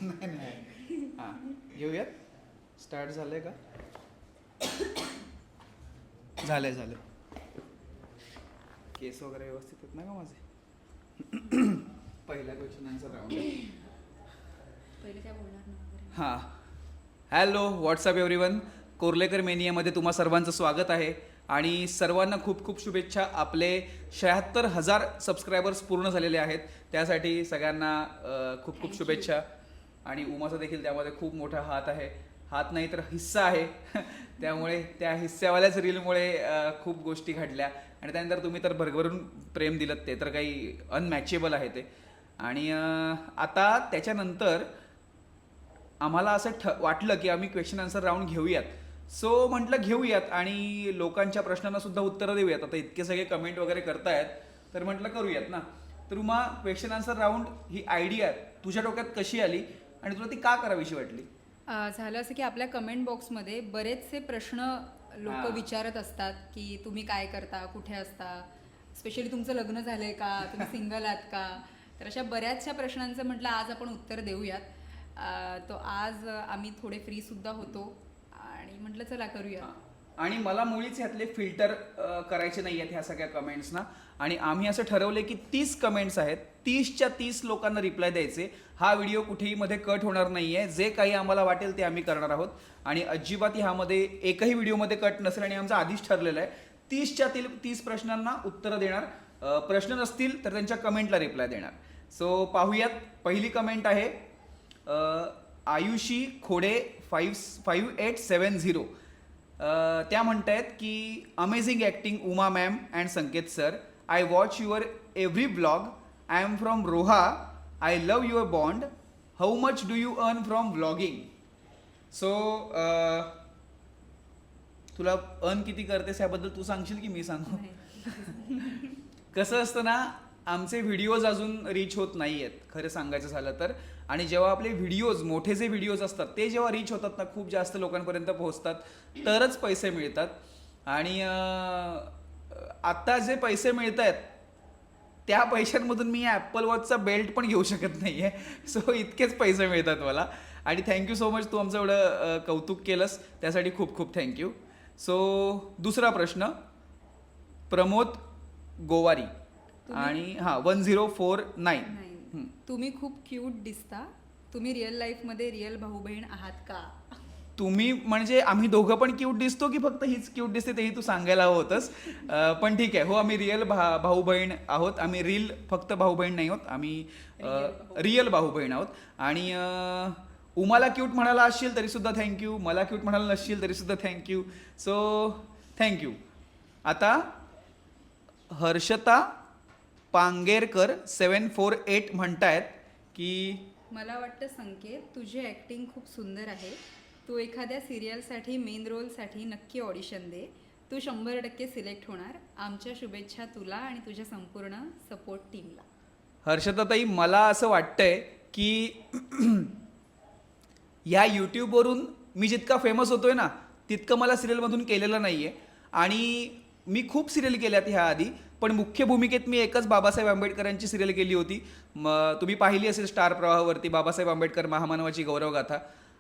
नाही नाही हां घेऊयात. स्टार्ट झालंय का? झालंय झालं. केस वगैरे व्यवस्थित आहेत ना का माझे? पहिला क्वेश्चन आन्सर राऊंड. पहिले काय बोलणार ना. हां हॅलो व्हॉट्सअप एव्हरीवन. कोर्लेकर मेनियामध्ये तुम्हा सर्वांचं स्वागत आहे आणि सर्वांना खूप खूप शुभेच्छा. आपले 76,000 सबस्क्रायबर्स पूर्ण झालेले आहेत, त्यासाठी सगळ्यांना खूप खूप शुभेच्छा. आणि उमाचा देखील त्यामध्ये खूप मोठा हात आहे, हात नाही तर हिस्सा आहे. त्यामुळे त्या हिस्स्यावाल्याच रीलमुळे खूप गोष्टी घडल्या आणि त्यानंतर तुम्ही तर भरभरून प्रेम दिलं, ते तर काही अनमॅचेबल आहे ते. आणि आता त्याच्यानंतर आम्हाला असं वाटलं की आम्ही क्वेश्चन आन्सर राऊंड घेऊयात. सो म्हटलं घेऊयात आणि लोकांच्या प्रश्नांना सुद्धा उत्तरं देऊयात. आता इतके सगळे कमेंट वगैरे करतायत तर म्हटलं करूयात ना. तर उमा, क्वेश्चन आन्सर राऊंड ही आयडिया तुझ्या डोक्यात कशी आली आणि तुला ती का करावीशी वाटली? झालं असं की आपल्या कमेंट बॉक्समध्ये बरेचसे प्रश्न लोक विचारत असतात की तुम्ही काय करता, कुठे असता, स्पेशली तुमचं लग्न झालंय का, तुम्ही सिंगल आहात का. तर अशा बऱ्याचशा प्रश्नांचं म्हटलं आज आपण उत्तर देऊयात. तो आज आम्ही थोडे फ्री सुद्धा होतो आणि म्हटलं चला करूया. आणि मला मुळीच ह्यातले फिल्टर करायचे नाही आहेत ह्या सगळ्या कमेंट्सना. आणि आम्ही असं ठरवले की 30 कमेंट्स आहेत, 30च्या 30 लोकांना रिप्लाय द्यायचे. हा व्हिडिओ कुठेही मध्ये कट होणार नाहीये, जे काही आम्हाला वाटेल ते आम्ही करणार आहोत आणि अजिबात ह्यामध्ये एकही व्हिडिओमध्ये कट नसेल. आणि आमचं आधीच ठरलेलं आहे 30च्या 30 प्रश्नांना उत्तरं देणार. प्रश्न नसतील तर त्यांच्या कमेंटला रिप्लाय देणार. सो पाहूयात. पहिली कमेंट आहे आयुषी खोडे 5870. त्या म्हणतायत की amazing acting Uma ma'am and Sanket sir. I watch your every blog. I am from Roha. I love your bond. How much do you earn from vlogging? So तुला अर्न किती करतेस याबद्दल तू सांगशील की मी सांगू? कसं असतं ना, आमचे व्हिडिओज अजून रीच होत नाही आहेत खरं सांगायचं झालं तर. आणि जेव्हा आपले व्हिडिओज, मोठे जे व्हिडिओज असतात ते जेव्हा रीच होतात ना, खूप जास्त लोकांपर्यंत पोहोचतात, तरच पैसे मिळतात. आणि आत्ता जे पैसे मिळत आहेत त्या पैशांमधून मी ॲपल वॉचचा बेल्ट पण घेऊ शकत नाही आहे. सो इतकेच पैसे मिळतात मला. आणि थँक्यू सो मच, तू आमचं एवढं कौतुक केलंस त्यासाठी खूप खूप थँक्यू. सो दुसरा प्रश्न प्रमोद गोवारी आणि 1049. तुम्ही खूप क्यूट दिसता. तुम्ही रिअल लाईफमध्ये रिअल भाऊ बहीण आहात का? तुम्ही म्हणजे आम्ही दोघं पण क्यूट दिसतो की फक्त हीच क्यूट दिसते तेही तू सांगायला हवं होतंस. पण ठीक आहे, हो आम्ही रिअल भाऊ बहीण आहोत. आम्ही रील फक्त भाऊ बहीण नाही आहोत, आम्ही रिअल भाऊ बहीण आहोत. आणि उमाला क्यूट म्हणाला असशील तरी सुद्धा थँक्यू, मला क्यूट म्हणाला नसशील तरी सुद्धा थँक्यू. So thank you. आता हर्षता पांगेरकर 748 म्हणतायत की मला वाटतं संकेत, तुझी ॲक्टिंग खूप सुंदर आहे. तू एखाद्या सिरियलसाठी मेन रोलसाठी नक्की ऑडिशन दे. तू 100% सिलेक्ट होणार. आमच्या शुभेच्छा तुला आणि तुझ्या संपूर्ण सपोर्ट टीमला. हर्षताताई, मला असं वाटतंय की ह्या यूट्यूबवरून मी जितका फेमस होतोय ना, तितकं मला सिरियलमधून केलेलं नाही आहे. आणि मी खूप सिरियल केल्यात ह्या आधी, पण मुख्य भूमिकेत मी एकच बाबासाहेब आंबेडकरांची सिरियल केली होती. तुम्ही पाहिली असेल स्टार प्रवाहावरती, बाबासाहेब आंबेडकर महामानवाची गौरवगाथा.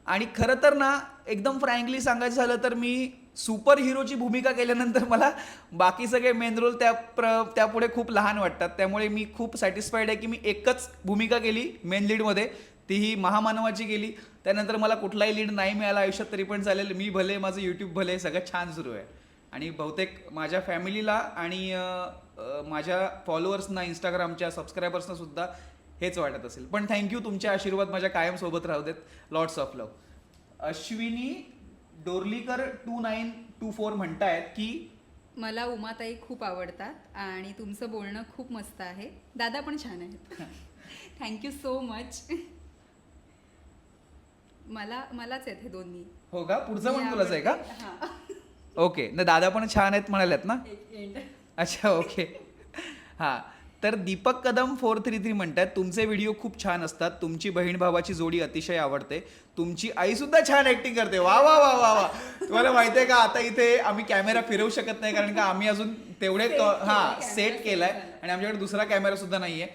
आणि खरं तर ना, एकदम फ्रँकली सांगायचं झालं तर मी सुपर हिरोची भूमिका केल्यानंतर मला बाकी सगळे मेन रोल त्यापुढे खूप लहान वाटतात. त्यामुळे मी खूप सॅटिस्फाईड आहे की मी एकच भूमिका केली मेन लीडमध्ये, तीही महामानवाची केली. त्यानंतर मला कुठलाही लीड नाही मिळाला आयुष्यात तरी पण चालेल. मी भले, माझं यूट्यूब भले, सगळं छान सुरू आहे. आणि बहुतेक माझ्या फॅमिलीला आणि माझ्या फॉलोअर्सना, इंस्टाग्रामच्या सबस्क्रायबर्सना सुद्धा हेच वाटत असेल. पण थँक्यू, तुमचे आशीर्वाद माझ्या कायम सोबत राहू देत. Lots of love. Ashwini Dorlikar 2924 म्हणतायत की मला उमाताई खूप आवडतात आणि तुमचं बोलणं खूप मस्त आहे. दादा पण छान आहेत. Thank you so much. मलाच आहेत हे दोन्ही. हो का? पुढचं पण तुलाच आहे का? हां. ओके. ना, दादा पण छान आहेत म्हणाल्यात ना? अच्छा, ओके. हां. तर दीपक कदम 433 म्हणतात तुमचे व्हिडिओ खूप छान असतात. तुमची बहीण भावाची जोडी अतिशय आवडते. तुमची आई सुद्धा छान ऍक्टिंग करते. वा वा वा वा वा. तुम्हाला माहिती आहे का, आता इथे आम्ही कॅमेरा फिरवू शकत नाही कारण का आम्ही अजून तेवढे सेट केलाय आणि आमच्याकडे दुसरा कॅमेरा सुद्धा नाहीये.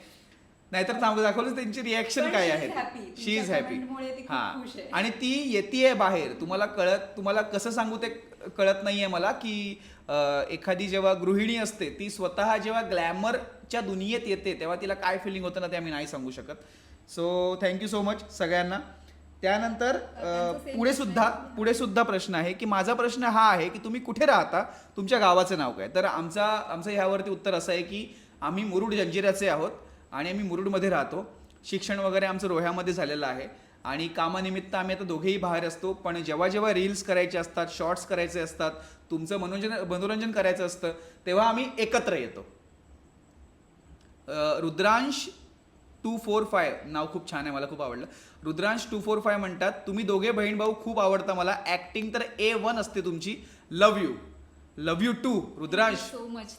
नाहीतर दाखवलं त्यांची रिॲक्शन पण काय she is आहे happy. शी इज तुमच्या हॅपी. comment-मुळे ती खूप हा खुश आहे. आणि ती येतेय बाहेर. तुम्हाला कसं सांगू ते कळत नाहीये मला की एखादी जेव्हा गृहिणी असते ती स्वतः जेव्हा ग्लॅमरच्या दुनियेत येते तेव्हा तिला काय फिलिंग होतं ना ते आम्ही नाही सांगू शकत. सो थँक्यू सो मच सगळ्यांना. त्यानंतर पुढे सुद्धा प्रश्न आहे की माझा प्रश्न हा आहे की तुम्ही कुठे राहता, तुमच्या गावाचं नाव काय. तर आमचं ह्यावरती उत्तर असं आहे की आम्ही मुरुड जंजिऱ्याचे आहोत आणि आम्ही मुरुडमध्ये राहतो. शिक्षण वगैरे आमचं रोह्यामध्ये झालेलं आहे आणि कामानिमित्त आम्ही आता दोघेही बाहेर असतो. पण जेव्हा जेव्हा रील्स करायचे असतात, शॉर्ट्स करायचे असतात, तुमचं मनोरंजन करायचं असतं तेव्हा आम्ही एकत्र येतो. रुद्रांश 245 नाव खूप छान आहे, मला खूप आवडलं. रुद्रांश 245 म्हणतात तुम्ही दोघे बहीण भाऊ खूप आवडता मला. ऍक्टिंग तर A1 असते तुमची. Love you too Rudransh.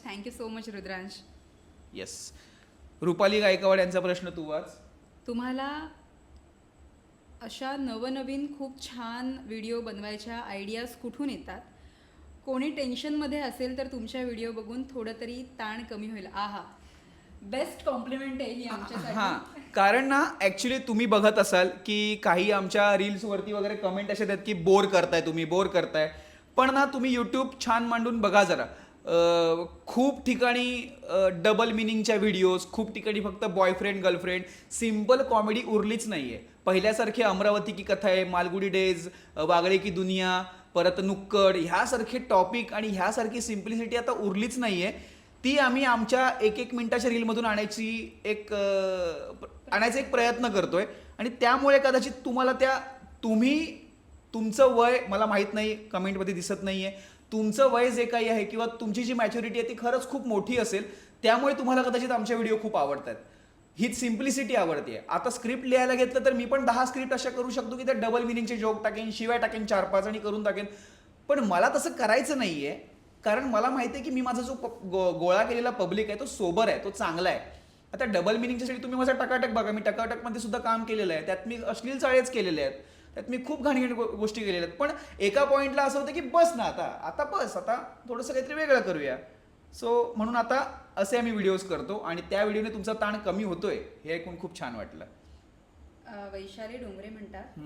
Thank you so much Rudransh. Yes. Rupali Gaikwad यांचा प्रश्न तू वाच. तुम्हाला अशा नवनवीन खूप छान व्हिडिओ बनवायच्या आयडियाज कुठून येतात? कोणी टेन्शनमध्ये असेल तर तुमच्या व्हिडिओ बघून थोडं तरी ताण कमी होईल. आहा, बेस्ट कॉम्प्लिमेंट आहे ही हां, आमच्यासाठी. कारण ना ॲक्च्युली तुम्ही बघत असाल की काही आमच्या रील्सवरती वगैरे कमेंट असे आहेत की बोर करताय. पण ना तुम्ही यूट्यूब छान मांडून बघा जरा. खूप ठिकाणी डबल मिनिंगच्या व्हिडिओज, खूप ठिकाणी फक्त बॉयफ्रेंड गर्लफ्रेंड, सिम्पल कॉमेडी उरलीच नाहीये. पहिल्यासारखे अमरावती की कथा आहे, मालगुडी डेज, वागळे की दुनिया, परत नुक्कड, ह्यासारखे टॉपिक आणि ह्यासारखी सिम्प्लिसिटी आता उरलीच नाहीये. ती आम्ही आमच्या एक मिनिटाच्या रीलमधून आणायचा एक प्रयत्न करतोय आणि त्यामुळे कदाचित तुम्हाला तुमचं वय मला माहित नाही, कमेंटमध्ये दिसत नाहीये, तुमचं वय जे काही आहे किंवा तुमची जी मॅच्युरिटी आहे ती खरंच खूप मोठी असेल, त्यामुळे तुम्हाला कदाचित आमचे व्हिडिओ खूप आवडतात. हीच सिम्प्लिसिटी आवडते. आता स्क्रिप्ट लिहायला घेतलं तर मी पण 10 स्क्रिप्ट अशा करू शकतो की त्या डबल मिनिंगचे जोक टाकेन, शिवाय टाकेन 4-5 आणि करून टाकेन. पण मला तसं करायचं नाहीये, कारण मला माहिती आहे की मी माझा जो गोळा केलेला पब्लिक आहे तो सोबर आहे, तो चांगला आहे. आता डबल मिनिंगच्यासाठी तुम्ही माझा टकाटक बघा. मी टकाटकमध्ये सुद्धा काम केलेलं आहे. त्यात मी अश्लील चाळेच केलेले आहेत, त्यात मी खूप घाणघाण गोष्टी केलेल्या आहेत. पण एका पॉईंटला असं होतं की बस ना, आता थोडंसं काहीतरी वेगळं करूया. सो म्हणून आता असे आम्ही व्हिडिओज करतो आणि त्या व्हिडिओने तुमचा ताण कमी होतोय हे ऐकून खूप छान वाटलं. वैशाली डोंगरे म्हणतात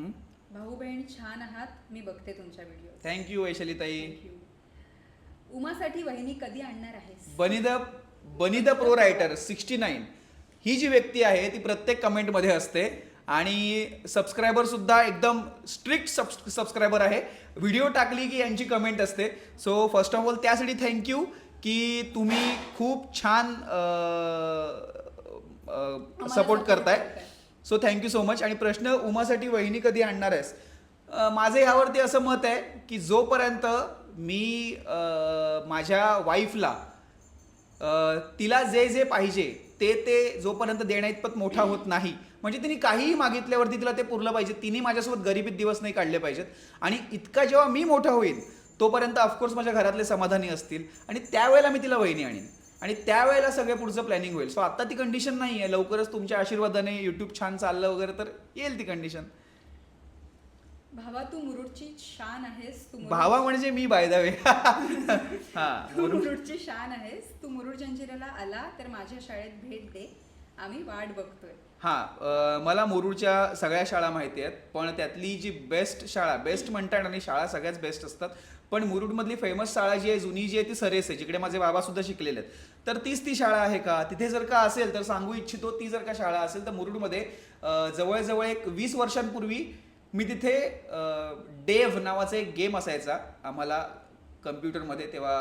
भाऊ बहीण छान आहात, मी बघते तुमच्या व्हिडिओ. थँक्यू वैशाली ताई. उमासाठी वहिनी कधी आणणार आहेस? बनी द प्रो रायटर 69 ही जी व्यक्ती आहे ती प्रत्येक कमेंटमध्ये असते आणि सबस्क्रायबर सुद्धा एकदम स्ट्रिक्ट सबस्क्रायबर आहे. व्हिडिओ टाकली की यांची कमेंट असते. सो फर्स्ट ऑफ ऑल त्यासाठी थँक्यू की तुम्ही खूप छान सपोर्ट करताय. So thank you so much. आणि प्रश्न उमासाठी वहिनी कधी आणणार आहेस, माझं ह्यावरती असं मत आहे की जोपर्यंत मी माझ्या वाईफला तिला जे पाहिजे ते जोपर्यंत देण्याइतपत मोठा होत नाही, म्हणजे तिने काहीही मागितल्यावरती तिला ते पुरलं पाहिजे. तिने माझ्यासोबत गरिबीत दिवस नाही काढले पाहिजेत. आणि इतका जेव्हा मी मोठा होईल तोपर्यंत ऑफकोर्स माझ्या घरातले समाधानी असतील आणि त्यावेळेला मी तिला वहिनी आणीन आणि त्यावेळेला सगळं पुढचं प्लॅनिंग होईल. सो आता ती कंडिशन नाही आहे. लवकरच तुमच्या आशीर्वादाने यूट्यूब छान चाललं वगैरे तर येईल ती कंडिशन. भावा तू मुरुडची शान आहेस. भावा म्हणजे मी बाय द वे. तू मुरुडची शान आहेस. तू मुरुड जंजिऱ्याला आला तर माझ्या शाळेत भेट दे, आम्ही वाट बघतोय. मला मुरुडच्या सगळ्या शाळा माहिती आहेत, पण त्यातली जी बेस्ट म्हणतात आणि शाळा सगळ्याच बेस्ट असतात, पण मुरुडमधली फेमस शाळा जी आहे, जुनी जी आहे ती सरेस आहे, जिकडे माझे बाबा सुद्धा शिकलेले आहेत. तर तीच ती शाळा आहे का? तिथे जर का असेल तर सांगू इच्छितो, ती जर का शाळा असेल तर मुरुडमध्ये जवळजवळ एक 20 वर्षांपूर्वी मी तिथे डेव्ह नावाचा एक गेम असायचा आम्हाला कम्प्युटरमध्ये. तेव्हा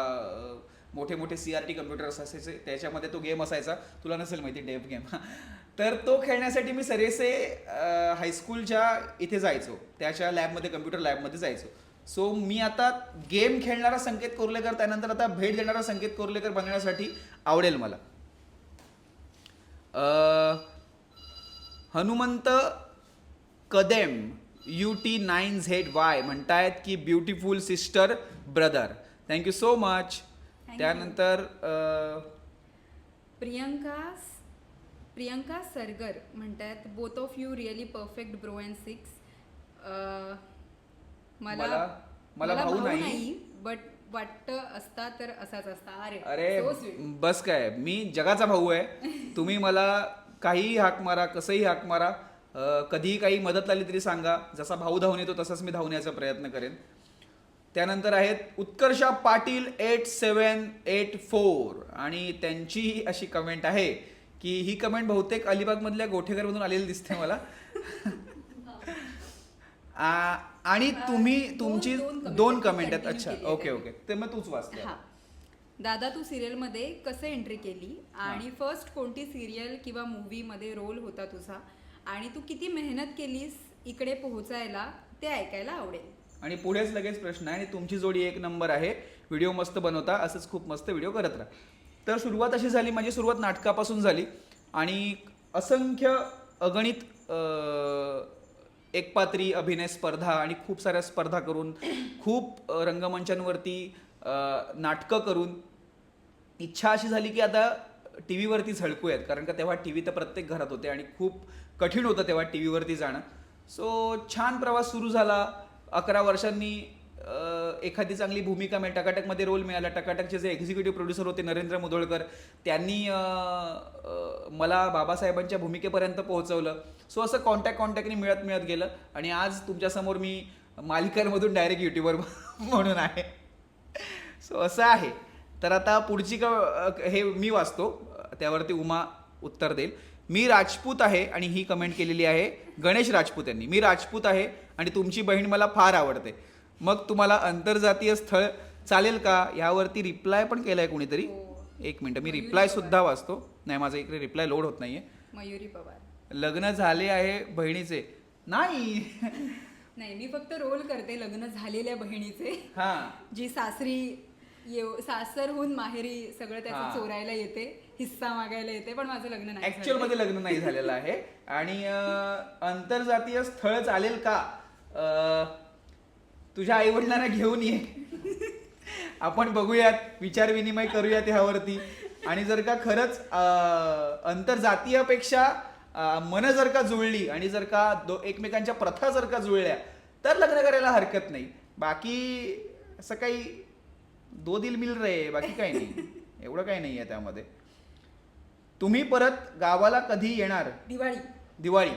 मोठे CRT कम्प्युटर्स असायचे, त्याच्यामध्ये तो गेम असायचा. तुला नसेल माहिती डेव्ह गेम. तर तो खेळण्यासाठी मी सरेसे हायस्कूलच्या इथे जायचो, त्याच्या लॅबमध्ये, कम्प्युटर लॅबमध्ये जायचो. सो मी आता गेम खेळणारा संकेत कोर्लेकर, त्यानंतर आता भेट देणारा संकेत कोर्लेकर बनण्यासाठी आवडेल मला. हनुमंत कदेम UT9ZY म्हणतायत की beautiful sister brother. Thank you so much. त्यानंतर प्रियंका सरगर म्हणतात both of you really perfect bro and six. मला भाऊ नाही, बट वाटतं असता तर असाच असता. अरे बस काय, मी जगाचा भाऊ आहे. तुम्ही मला काहीही हाक मारा, कसंही हाक मारा, कधीही काही मदत लागली तरी सांगा. जसा भाऊ धावून येतो तसाच मी धावून यायचा प्रयत्न करेन. त्यानंतर आहेत उत्कर्षा पाटील 8784 आणि त्यांची अशी कमेंट आहे की ही कमेंट बहुतेक अलिबागमधल्या गोठेकरमधून आलेली दिसते मला. आणि तुम्ही तुमची दोन कमेंट आहेत. अच्छा, ओके ओके, ते मग तूच वाचते. हा, दादा तू सिरियलमध्ये कसं एंट्री केली आणि फर्स्ट कोणती सिरियल किंवा मूवीमध्ये रोल होता तुझा आणि तू किती मेहनत केलीस इकडे पोहोचायला ते ऐकायला आवडेल. आणि पुढेच लगेच प्रश्न आहे आणि तुमची जोडी एक नंबर आहे, व्हिडिओ मस्त बनवता, असंच खूप मस्त व्हिडिओ करत राहा. तर सुरुवात अशी झाली, माझी सुरुवात नाटकापासून झाली आणि असंख्य अगणित एकपात्री अभिनय स्पर्धा आणि खूप साऱ्या स्पर्धा करून, खूप रंगमंचांवरती नाटकं करून इच्छा अशी झाली की आता टी व्हीवरती झळकूयात, कारण का तेव्हा टी व्ही तर प्रत्येक घरात होते आणि खूप कठीण होतं तेव्हा टी व्हीवरती जाणं. सो छान प्रवास सुरू झाला. 11 वर्षांनी एखादी चांगली भूमिका मिळाली, टकाटकमध्ये रोल मिळाला. टकाटकचे जे एक्झिक्युटिव्ह प्रोड्युसर होते नरेंद्र मुधोळकर, त्यांनी मला बाबासाहेबांच्या भूमिकेपर्यंत पोहोचवलं. सो असं कॉन्टॅक्टनी मिळत गेलं आणि आज तुमच्यासमोर मी मालिकांमधून डायरेक्ट युट्यूबर म्हणून आहे. सो असं आहे. तर आता पुढची हे मी वाचतो, त्यावरती उमा उत्तर देईल. मी राजपूत आहे आणि ही कमेंट केलेली आहे गणेश राजपूत यांनी. मी राजपूत आहे आणि तुमची बहीण मला फार आवडते, मग तुम्हाला आंतरजातीय स्थळ चालेल का, यावरती रिप्लाय पण केलाय कुणीतरी. एक मिनिट, मी रिप्लाय सुद्धा वाचतो. नाही, माझा इकडे रिप्लाय लोड होत नाहीये. मयुरी पवार, लग्न झाले आहे बहिणीचे. नाही नाही, मी फक्त रोल करते लग्न झालेल्या बहिणीचे, हा, जी सासरहून माहेरी सगळं त्याचं चोरायला येते, हिस्सा मागायला येते, पण माझं लग्न नाही. ऍक्च्युअल मध्ये लग्न नाही झालेलं आहे. आणि आंतरजातीय स्थळ चालेल का, तुझ्या आई वडिलांना घेऊन ये, आपण बघूयात, विचार विनिमय करूयात ह्यावरती. आणि जर का खरंच आंतरजातीयपेक्षा मन जर का जुळली आणि जर का एकमेकांच्या प्रथा जर का जुळल्या तर लग्न करायला हरकत नाही. बाकी असं काही दो दिल मिल रे, बाकी काही नाही, एवढं काही नाही आहे त्यामध्ये. तुम्ही परत गावाला कधी येणार. दिवाळी.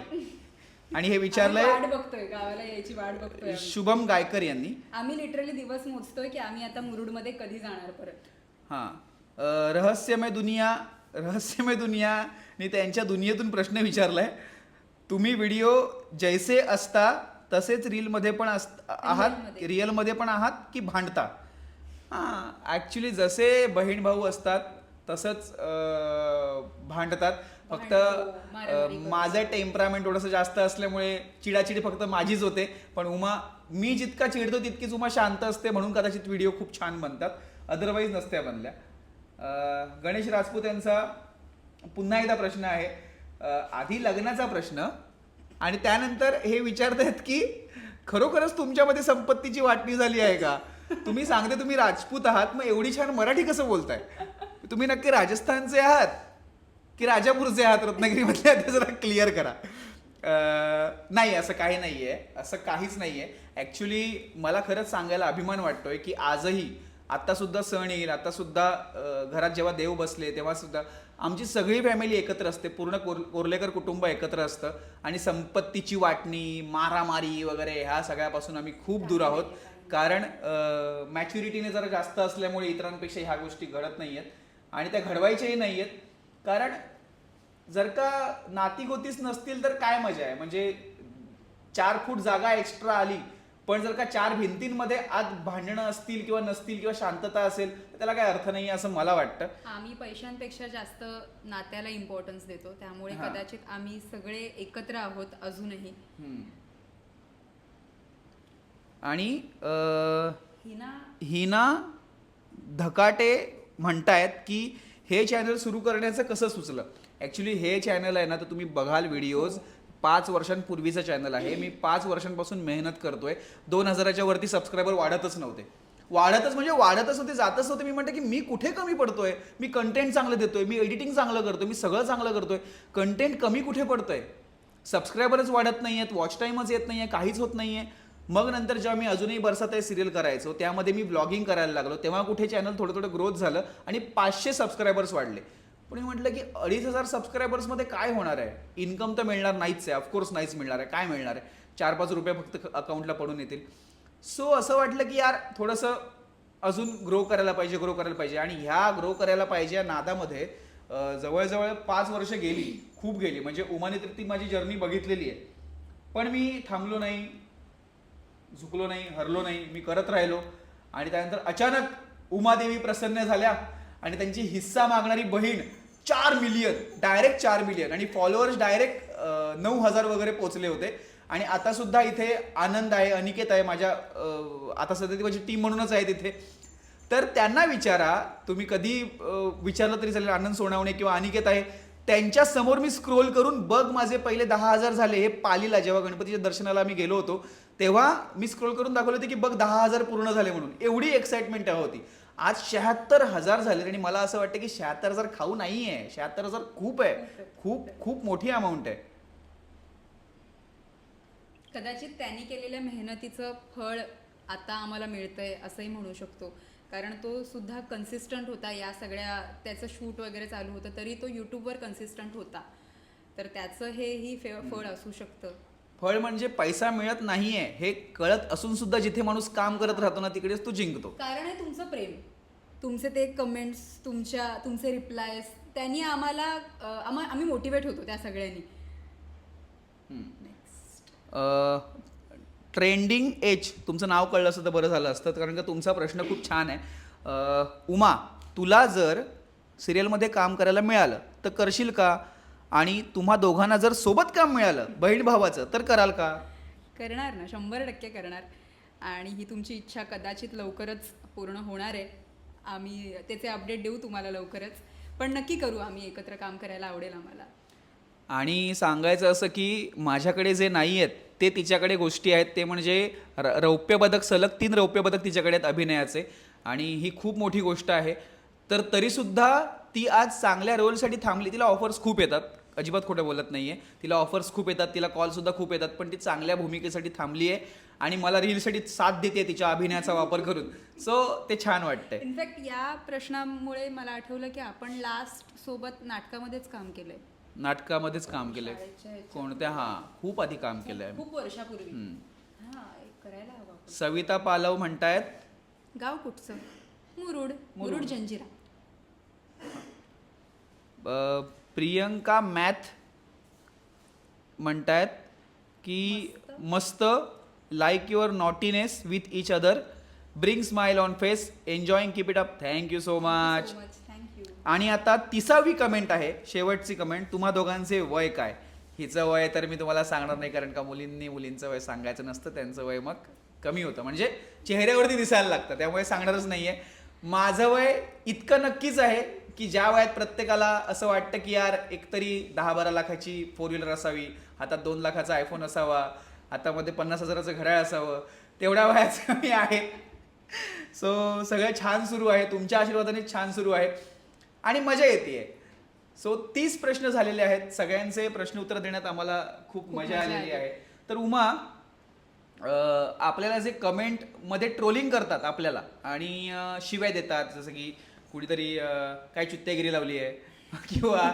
आणि हे विचारलंय, वाट बघतोय, गावाला यायची वाट बघतोय शुभम गायकर यांनी. आम्ही लिटरली दिवस मोजतोय की आम्ही आता मुरुडमध्ये कधी जाणार परत. हा, रहस्यमय दुनिया ने त्यांच्या दुनियेतून प्रश्न विचारलाय. तुम्ही व्हिडिओ जैसे असता तसेच रीलमध्ये पण आहात, रिअलमध्ये पण आहात की भांडता. हां, ॲक्च्युली जसे बहीण भाऊ असतात तसंच भांडतात. फक्त माझं टेम्परामेंट थोडंसं जास्त असल्यामुळे चिडाचिडी फक्त माझीच होते. पण मी जितका चिडतो तितकीच उमा शांत असते, म्हणून कदाचित व्हिडिओ खूप छान बनतात, अदरवाईज नसत्या बनल्या. गणेश राजपूत यांचा पुन्हा एकदा प्रश्न आहे, आधी लग्नाचा प्रश्न आणि त्यानंतर हे विचारतायत की खरोखरच तुमच्यामध्ये संपत्तीची वाटणी झाली आहे का. तुम्ही सांगते तुम्ही राजपूत आहात, मग एवढी छान मराठी कसं बोलताय. तुम्ही नक्की राजस्थानचे आहात की राजापूरचे आहात, रत्नागिरीमधले, ते जरा क्लिअर करा. नाही, असं काही नाहीये, असं काहीच नाहीये. ऍक्च्युली मला खरंच सांगायला अभिमान वाटतोय की आजही, आता सुद्धा सण येईल, आता सुद्धा घरात जेव्हा देव बसले तेव्हा सुद्धा आमची सगळी फॅमिली एकत्र असते, पूर्ण कोर्लेकर कुटुंब एकत्र असतं आणि संपत्तीची वाटणी, मारामारी वगैरे ह्या सगळ्यापासून आम्ही खूप दूर आहोत. कारण मॅच्युरिटीने जरा जास्त असल्यामुळे इतरांपेक्षा ह्या गोष्टी घडत नाहीयेत आणि त्या घडवायच्याही नाहीयेत. कारण जर का नातीगोतीच नसतील तर काय मजा आहे. म्हणजे 4 फूट जागा एक्स्ट्रा आली, पण जर का 4 भिंतींमध्ये आत भांडणं असतील किंवा नसतील किंवा शांतता असेल तर त्याला काय अर्थ नाही असं मला वाटतं. आम्ही पैशांपेक्षा जास्त नात्याला इम्पॉर्टन्स देतो, त्यामुळे कदाचित आम्ही सगळे एकत्र आहोत अजूनही. आणि हिना धकाटे म्हणतायत की हे चॅनल सुरू करण्याचं कसं सुचलं. ॲक्च्युली हे चॅनल आहे ना, तर तुम्ही बघाल व्हिडिओज, 5 वर्षांपूर्वीचं चॅनल आहे. मी 5 वर्षांपासून मेहनत करतोय. 2000च्या वरती सबस्क्रायबर वाढतच नव्हते, जातच नव्हते. मी म्हणते की मी कुठे कमी पडतोय, मी कंटेंट चांगलं देतोय, मी एडिटिंग चांगलं करतोय, मी सगळं चांगलं करतोय, कंटेंट कमी कुठे पडतोय. सबस्क्रायबरच वाढत नाहीयेत, वॉच टाईमच येत नाहीये, काहीच होत नाहीये. मग नंतर जेव्हा मी अजूनही बरसात आहे सिरियल करायचो, त्यामध्ये मी ब्लॉगिंग करायला लागलो, तेव्हा कुठे चॅनल थोडं ग्रोथ झालं आणि 500 सबस्क्रायबर्स वाढले. पण मी म्हटलं की 2,500 सबस्क्रायबर्समध्ये काय होणार आहे, इन्कम तर मिळणार नाहीच आहे, ऑफकोर्स नाहीच मिळणार आहे, काय मिळणार आहे, 4-5 रुपये फक्त अकाउंटला पडून येतील. सो असं वाटलं की यार थोडंसं अजून ग्रो करायला पाहिजे आणि ह्या ग्रो करायला पाहिजे या नादामध्ये जवळजवळ 5 वर्ष गेली, खूप गेली. म्हणजे उमाने तर ती माझी जर्नी बघितलेली आहे, पण मी थांबलो नाही, झुकलो नाही, हरलो नाही, मी करत राहिलो. आणि त्यानंतर अचानक उमादेवी प्रसन्न झाल्या आणि त्यांची हिस्सा मागणारी बहीण 4 मिलियन, डायरेक्ट 4 मिलियन, आणि फॉलोअर्स डायरेक्ट 9,000 वगैरे पोचले होते. आणि आता सुद्धा इथे आनंद आहे, अनिकेत आहे माझ्या, आता सध्या ती माझी टीम म्हणूनच आहे तिथे. तर त्यांना विचारा, तुम्ही कधी विचारलं तरी चालेल, आनंद सोनावणे किंवा अनिकेत आहे, त्यांच्या समोर मी स्क्रोल करून बघ माझे पहिले 10,000 झाले. हे पालीला जेव्हा गणपतीच्या दर्शनाला आम्ही गेलो होतो तेव्हा मी स्क्रोल करून दाखवलं होतं की बघ 10,000 पूर्ण झाले म्हणून. एवढी एक्साइटमेंट तेव्हा होती. आज 76,000 झाले आणि मला असं वाटतं की 76,000 खाऊ नाही आहे, 76,000 खूप आहे, खूप खूप मोठी अमाऊंट आहे. कदाचित त्यांनी केलेल्या मेहनतीचं फळ आता आम्हाला मिळतंय असंही म्हणू शकतो, कारण तो सुद्धा कन्सिस्टंट होता. या सगळ्या त्याचं शूट वगैरे चालू होतं तरी तो यूट्यूबवर कन्सिस्टंट होता, तर त्याचं हेही फळ असू शकतं. फळ म्हणजे पैसा मिळत नाहीये हे कळत असून सुद्धा जिथे माणूस काम करत राहतो ना तिकडेच तो जिंकतो. कारण आहे तुमचं प्रेम, तुमचे ते कमेंट्स, तुमचे रिप्लायज, त्यांनी आम्ही मोटिवेट होतो त्या सगळ्यांनी. ट्रेंडिंग एज, तुमचं नाव कळलं असतं तर बरं झालं असतं, कारण का तुमचा प्रश्न खूप छान आहे. उमा, तुला जर सिरियलमध्ये काम करायला मिळालं तर करशील का? आणि तुम्हा दोघांना जर सोबत काम मिळालं बहीण भावाचं तर कराल का? करणार ना, 100% करणार. आणि ही तुमची इच्छा कदाचित लवकरच पूर्ण होणार आहे. आम्ही त्याचे अपडेट देऊ तुम्हाला लवकरच, पण नक्की करू आम्ही एकत्र काम करायला, आवडेल आम्हाला. आणि सांगायचं असं की माझ्याकडे जे नाही आहेत ते तिच्याकडे गोष्टी आहेत, ते म्हणजे रौप्य पदक, सलग 3 रौप्य पदक तिच्याकडे आहेत अभिनयाचे, आणि ही खूप मोठी गोष्ट आहे. तर तरीसुद्धा ती आज चांगल्या रोलसाठी थांबली. तिला ऑफर्स खूप येतात, अजिबात खोटं बोलत नाही आहे, तिला ऑफर्स खूप येतात, तिला कॉलसुद्धा खूप येतात, पण ती चांगल्या भूमिकेसाठी थांबली आहे आणि मला रीलसाठी साथ देते तिच्या अभिनयाचा वापर करून. सो ते छान वाटतंय. इनफॅक्ट या प्रश्नामुळे मला आठवलं की आपण लास्ट सोबत नाटकामध्येच काम केलंय. नाटकामध्येच काम केलंय. शाळेच्या ह्याच्यात. कोणत्या? हां, खूप आधी काम केलंय. खूप वर्षापूर्वी. हा, एक करायला हवं आपण. सविता पालव म्हणतायत गाव कुठचं? मुरुड जंजिरा. प्रियंका मॅथ म्हणतायत की मस्त, like your naughtiness with each other, bring smile on face, enjoying, keep it up. Thank you so much. Thank you. आणि आता 30वी कमेंट आहे, शेवटची कमेंट. तुम्हा दोघांचे वय काय? हिचं वय तर मी तुम्हाला सांगणार नाही, कारण का मुलींचं वय सांगायचं नसतं, त्यांचं वय मग कमी होतं, म्हणजे चेहऱ्यावरती दिसायला लागतं, त्यामुळे सांगणारच नाहीये. माझं वय इतकं नक्कीच आहे की ज्या वयात प्रत्येकाला असं वाटतं की यार एकतरी 10-12 लाखाची 4 व्हीलर असावी, हातात 2 लाखाचा आयफोन असावा, हातामध्ये 50,000चं घड्याळ असावं, तेवढ्या वयाचं मी आहे. सो सगळं छान सुरू आहे, तुमच्या आशीर्वादाने छान सुरू आहे आणि मजा येते. सो 30 प्रश्न झालेले आहेत, सगळ्यांचे प्रश्न उत्तर देण्यात आम्हाला खूप मजा आलेली आहे. तर उमा, आपल्याला जे कमेंटमध्ये ट्रोलिंग करतात आपल्याला आणि शिव्या देतात, जसं की कुणीतरी काय चुत्त्यागिरी लावली आहे किंवा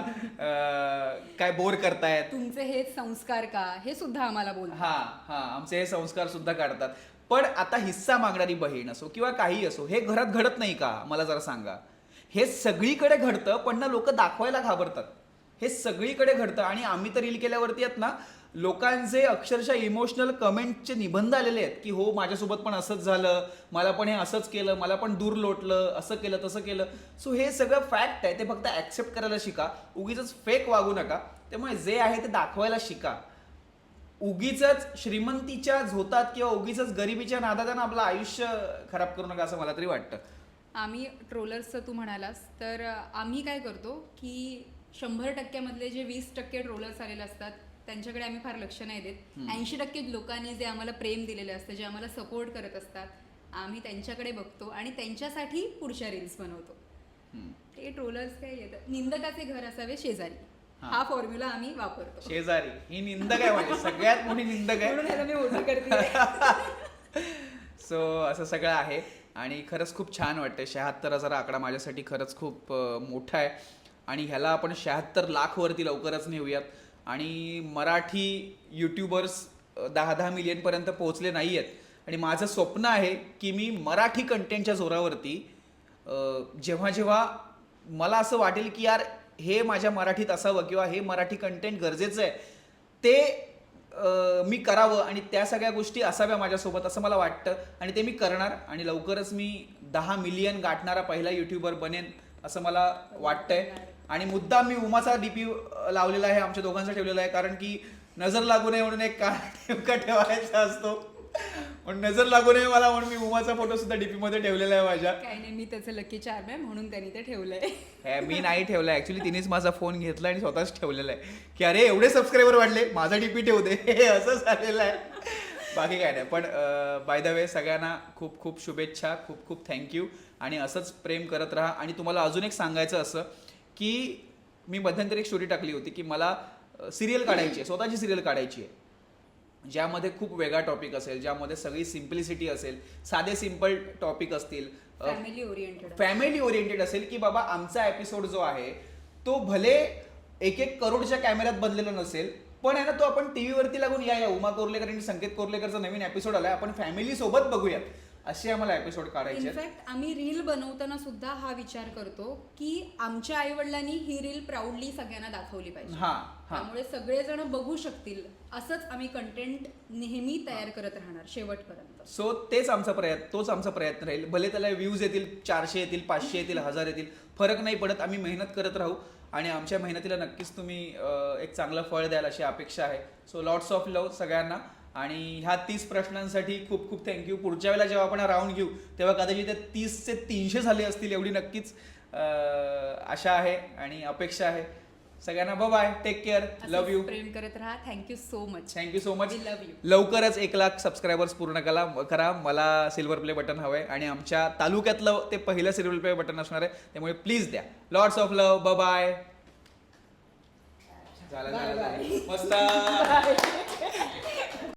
काय बोर करतायत, तुमचे हे संस्कार का, हे सुद्धा आम्हाला बोलतात. हा, आमचे हे संस्कार सुद्धा काढतात. पण आता हिस्सा मागणारी बहीण असो किंवा काही असो, हे घरात घडत नाही का? मला जरा सांगा. हे सगळीकडे घडतं, पण ना लोक दाखवायला घाबरतात. हे सगळीकडे घडतं आणि आम्ही तर रील केल्यावरती आहेत ना, लोकांचे अक्षरशः इमोशनल कमेंटचे निबंध आलेले आहेत की हो माझ्यासोबत पण असंच झालं, मला पण हे असंच केलं, मला पण दूर लोटलं, असं केलं तसं केलं. सो हे सगळं फॅक्ट आहे, ते फक्त ऍक्सेप्ट करायला शिका, उगीच फेक वागू नका. त्यामुळे जे आहे ते दाखवायला शिका. उगीच श्रीमंतीच्या झोतात किंवा उगीच गरिबीच्या नादात आपलं आयुष्य खराब करू नका, असं मला तरी वाटतं. आम्ही ट्रोलर्सचं तू म्हणालास तर आम्ही काय करतो की 100% मधले जे 20% ट्रोलर्स आलेले असतात त्यांच्याकडे आम्ही फार लक्ष नाही देत. 80% लोकांनी जे आम्हाला प्रेम दिलेलं असतं, जे आम्हाला सपोर्ट करत असतात, आम्ही त्यांच्याकडे बघतो आणि त्यांच्यासाठी पुढच्या रील्स बनवतो. हे ट्रोलर्स काय येतात, निंदकाचे घर असावे शेजारी, हा फॉर्म्युला आम्ही वापरतो. शेजारी ही निंदक आहे, म्हणजे सगळ्यात मोठी निंदक आहे, म्हणून ह्याला मी मोठं करते. सो असं सगळं आहे आणि खरंच खूप छान वाटतंय. 76,000 आकडा माझ्यासाठी खरंच खूप मोठा आहे आणि ह्याला आपण 76 लाख वरती लवकरच नेऊयात. आणि मराठी यूट्यूबर्स 10-10 मिलियनपर्यंत पोहोचले नाही आहेत. आणि माझं स्वप्न आहे की मी मराठी कंटेंटच्या जोरावरती जेव्हा जेव्हा मला असं वाटेल की यार हे माझ्या मराठीत असावं किंवा हे मराठी कंटेंट गरजेचं आहे, ते मी करावं आणि त्या सगळ्या गोष्टी असाव्या माझ्यासोबत असं मला वाटतं. आणि ते मी करणार आणि लवकरच मी 10 मिलियन गाठणारा पहिला यूट्यूबर बनेन असं मला वाटतंय. आणि मुद्दाम मी उमाचा डीपी लावलेला आहे, आमच्या दोघांचा ठेवलेला आहे, कारण की नजर लागू नये म्हणून एक नेमका ठेवायचा असतो. पण नजर लागू नये मला म्हणून मी उमाचा फोटो सुद्धा डीपी मध्ये ठेवलेला आहे माझ्या. काही नाही, मी त्याचं लकी चार्म आहे म्हणून त्यांनी ते ठेवलंय. हे मी नाही ठेवलं, ऍक्च्युली तिनेच माझा फोन घेतला आणि स्वतःच ठेवलेला आहे की अरे एवढे सबस्क्रायबर वाढले, माझा डीपी ठेवू दे. हे असं झालेलं आहे, बाकी काय नाही. पण बाय द वे सगळ्यांना खूप खूप शुभेच्छा, खूप खूप थँक्यू. आणि असंच प्रेम करत राहा. आणि तुम्हाला अजून एक सांगायचं असं की मी मध्यंतरी एक स्टोरी टाकली होती की मला सिरियल काढायची आहे, स्वतःची सिरियल काढायची आहे, ज्यामध्ये खूप वेगळा टॉपिक असेल, ज्यामध्ये सगळी सिम्प्लिसिटी असेल, साधे सिम्पल टॉपिक असतील, फॅमिली ओरिएंटेड असेल, की बाबा आमचा एपिसोड जो आहे तो भले 1-1 करोडच्या कॅमेऱ्यात बनलेला नसेल, पण आहे ना तो आपण टीव्हीवरती लागून या उमा कोर्लेकर आणि संकेत कोर्लेकरचा नवीन एपिसोड आलाय, आपण फॅमिली सोबत बघूयात, असे आम्हाला एपिसोड काढायचे. इनफॅक्ट आम्ही रील बनवताना सुद्धा हा विचार करतो की आमच्या आई वडिलांनी ही रील प्राऊडली सगळ्यांना दाखवली पाहिजे, त्यामुळे सगळेजण बघू शकतील. असंच आम्ही कंटेंट नेहमी तयार करत राहणार शेवटपर्यंत. सो तोच आमचा प्रयत्न राहील. भले त्याला व्ह्यूज येतील, 400 येतील, 500 येतील, 1000 येतील, फरक नाही पडत. आम्ही मेहनत करत राहू आणि आमच्या मेहनतीला नक्कीच तुम्ही एक चांगलं फळ द्याल अशी अपेक्षा आहे. सो लॉट्स ऑफ लव्ह सगळ्यांना. आणि ह्या 30 प्रश्नांसाठी खूप खूप थँक्यू. पुढच्या वेळेला जेव्हा आपण राऊंड घेऊ तेव्हा कदाचित 30 ते 300 झाले असतील, एवढी नक्कीच आशा आहे आणि अपेक्षा आहे. सगळ्यांना bye, take care, love you. प्रेम करत राहा. Thank you so much. Thank you so much. Love you. लवकरच 1 लाख सबस्क्रायबर्स पूर्ण करा. मला सिल्वर प्ले बटन हवंय आणि आमच्या तालुक्यातलं ते पहिलं सिल्वर प्ले बटन असणार आहे, त्यामुळे प्लीज द्या. Lots of love. बाय. झालं मस्त.